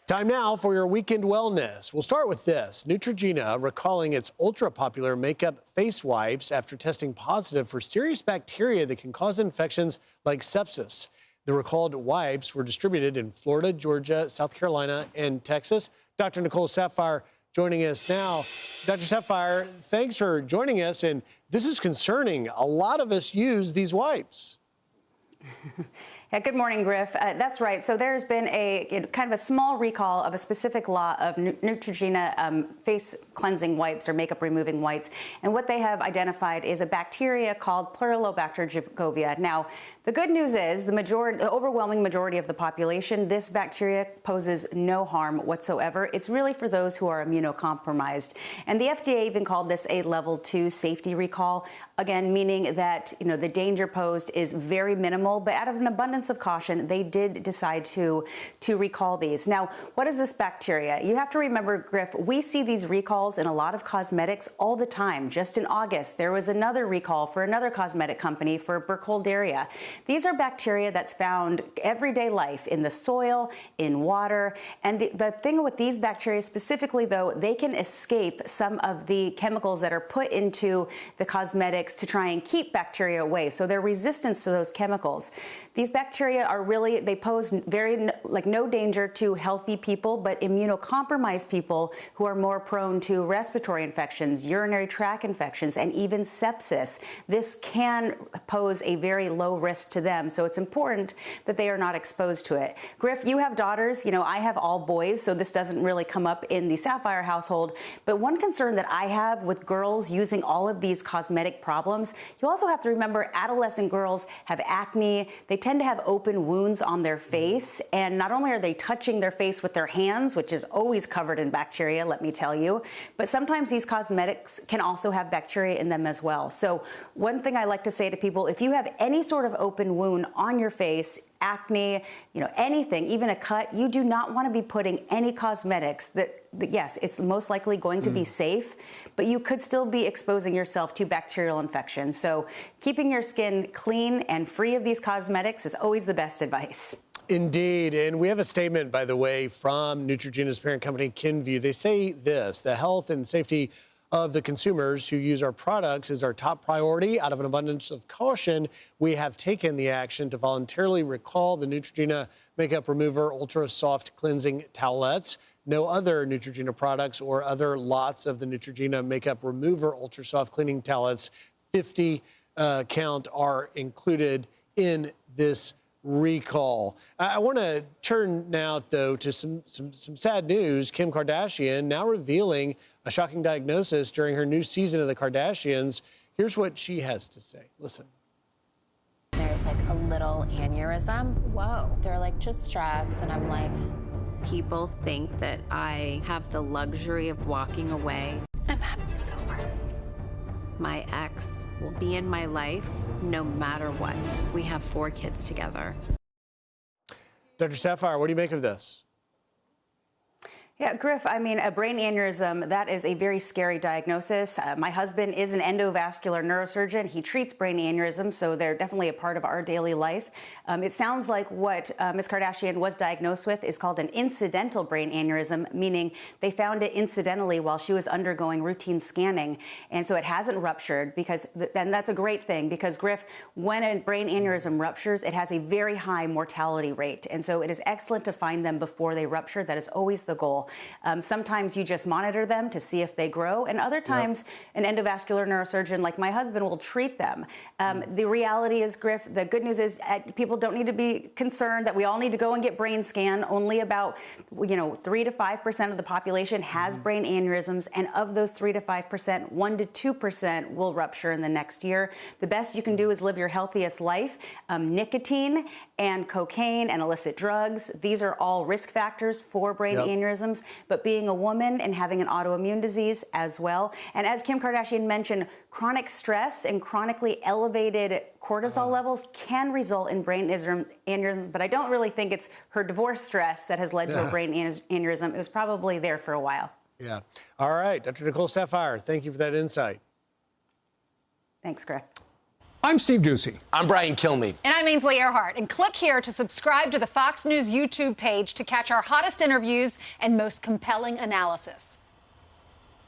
Time now for your weekend wellness. We'll start with this. Neutrogena recalling its ultra-popular makeup face wipes after testing positive for serious bacteria that can cause infections like sepsis. The recalled wipes were distributed in Florida, Georgia, South Carolina, and Texas. Dr. Nicole Saphier joining us now. Dr. Saphier, thanks for joining us. And this is concerning. A lot of us use these wipes. Yeah, good morning, Griff. That's right. So there's been a kind of a small recall of a specific lot of Neutrogena face cleansing wipes or makeup removing wipes. And what they have identified is a bacteria called Pleurilobacter jigovia. Now, the good news is the overwhelming majority of the population, this bacteria poses no harm whatsoever. It's really for those who are immunocompromised. And the FDA even called this a level 2 safety recall. Again, meaning that, the danger posed is very minimal, but out of an abundance of caution, they did decide to recall these. Now, what is this bacteria? You have to remember, Griff, we see these recalls in a lot of cosmetics all the time. Just in August, there was another recall for another cosmetic company for Burkholderia. These are bacteria that's found everyday life in the soil, in water. And the thing with these bacteria specifically, though, they can escape some of the chemicals that are put into the cosmetics to try and keep bacteria away. So they're resistant to those chemicals. These bacteria are really, they pose no danger to healthy people, but immunocompromised people who are more prone to respiratory infections, urinary tract infections, and even sepsis. This can pose a very low risk to them. So it's important that they are not exposed to it. Griff, you have daughters. I have all boys, so this doesn't really come up in the Saphier household. But one concern that I have with girls using all of these cosmetic problems, you also have to remember adolescent girls have acne. They tend to have open wounds on their face. And not only are they touching their face with their hands, which is always covered in bacteria, let me tell you, but sometimes these cosmetics can also have bacteria in them as well. So one thing I like to say to people, if you have any sort of open wound on your face, acne, anything, even a cut, you do not want to be putting any cosmetics that yes, it's most likely going to be safe, but you could still be exposing yourself to bacterial infections. So keeping your skin clean and free of these cosmetics is always the best advice. Indeed. And we have a statement, by the way, from Neutrogena's parent company, Kenvue. They say this: the health and safety of the consumers who use our products is our top priority. Out of an abundance of caution, we have taken the action to voluntarily recall the Neutrogena Makeup Remover Ultra Soft Cleansing Towelettes. No other Neutrogena products or other lots of the Neutrogena Makeup Remover Ultra Soft Cleaning Towelettes 50 count are included in this recall. I want to turn now, though, to some sad news. Kim Kardashian now revealing a shocking diagnosis during her new season of The Kardashians. Here's what she has to say. Listen. There's like a little aneurysm. Whoa. They're like, just stress. And I'm like, people think that I have the luxury of walking away. I'm happy it's over. My ex will be in my life no matter what. We have 4 kids together. Dr. Saphier, what do you make of this? Yeah, Griff, a brain aneurysm, that is a very scary diagnosis. My husband is an endovascular neurosurgeon. He treats brain aneurysms, so they're definitely a part of our daily life. It sounds like what Ms. Kardashian was diagnosed with is called an incidental brain aneurysm, meaning they found it incidentally while she was undergoing routine scanning. And so it hasn't ruptured, because then that's a great thing, because, Griff, when a brain aneurysm ruptures, it has a very high mortality rate. And so it is excellent to find them before they rupture. That is always the goal. Sometimes you just monitor them to see if they grow, and other times an endovascular neurosurgeon like my husband will treat them. The reality is, Griff, the good news is people don't need to be concerned that we all need to go and get brain scan. Only about 3 to 5% of the population has brain aneurysms, and of those 3 to 5%, 1 to 2% will rupture in the next year. The best you can do is live your healthiest life. Nicotine and cocaine and illicit drugs, these are all risk factors for brain aneurysms. But being a woman and having an autoimmune disease as well. And as Kim Kardashian mentioned, chronic stress and chronically elevated cortisol levels can result in brain aneurysms, but I don't really think it's her divorce stress that has led to a brain aneurysm. It was probably there for a while. Yeah. All right, Dr. Nicole Saphier, thank you for that insight. Thanks, Griff. I'm Steve Ducey. I'm Brian Kilmeade. And I'm Ainsley Earhart. And click here to subscribe to the Fox News YouTube page to catch our hottest interviews and most compelling analysis.